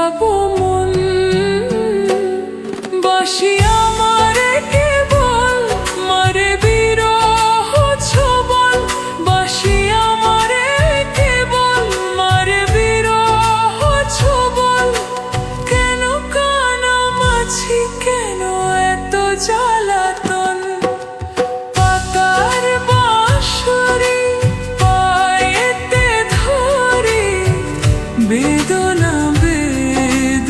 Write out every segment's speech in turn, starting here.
যাব মন বাসি আমারে কেবল মারে বিরহ ছবল বাসি আমারে কেবল মারে বিরহ ছবল কেন কানামাছি কেন এত জ্বালাতন পাতার বাঁশরি পায়েতে ধরি বেদনা বেদনায়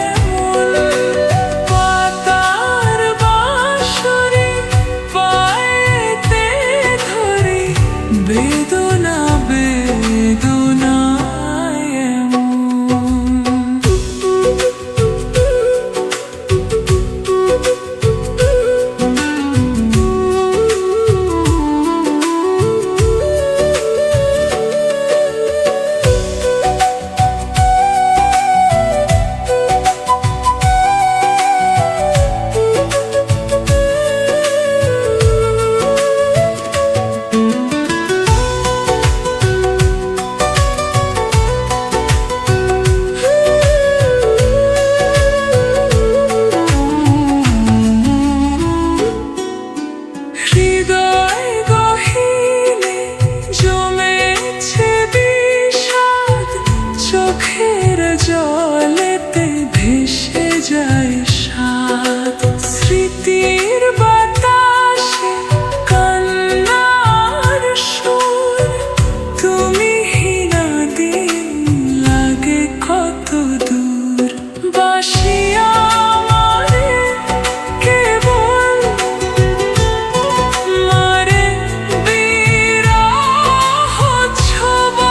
এমন পাতার বাঁশরি পায়েতে ধরি বেদনা বেদনায় এমন। হৃদয় গহীনে জমেছে বিষাদ চোখের জলেতে ভেসে যায় সাদ স্মৃতির বাতাসে কান্নার সুর তুমি হীনা দিন লাগে কত দূর বাসি আমারে কেবল মারে বিরহ ছবল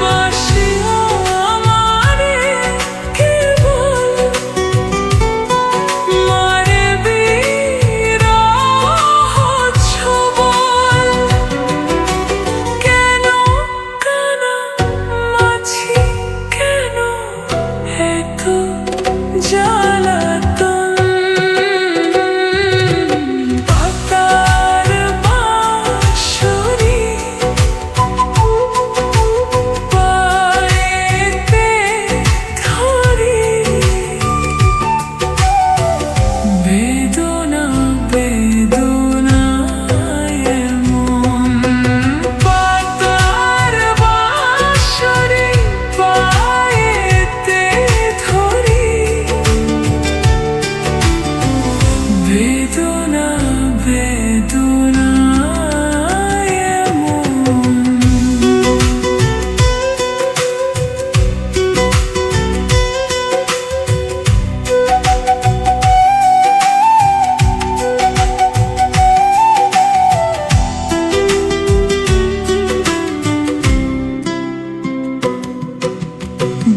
বাসি আমারে কেবল মারে বিরহ ছবল কেন কানামাছি কেন এত জ্বালাতন পাতার বাঁশরি পায়েতে ধরি বেদনা বেদনায় এমন পাতার বাঁশরি পায়েতে ধরি বেদনা বেদনায় এমন।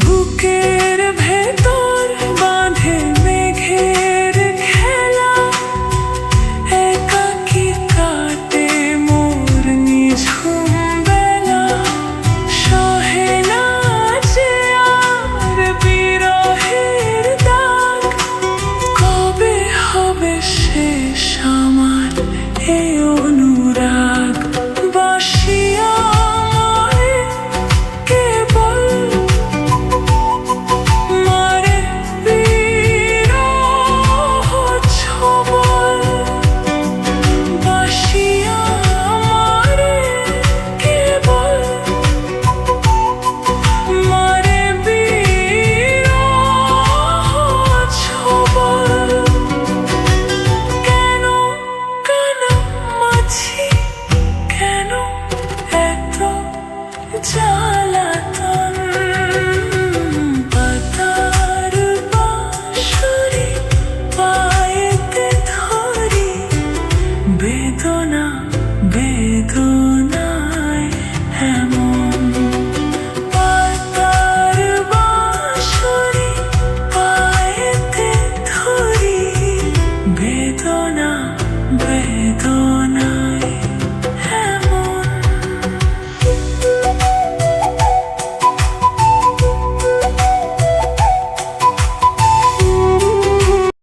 বুকের ভেতর বাঁধে মেঘের খেলা একাকী কাটে মোর নিঝুম বেলা সহে না যে আর বিরহের দাগ কবে হবে শেষ আমার এই অনুরাগ বাসি আমারে কেবল মারে বিরহ ছবল বাসি আমারে কেবল মারে বিরহ ছবল কেন কানামাছি কেন এত জ্বালাতন পাতার বাঁশরি পায়েতে ধরি বেদনা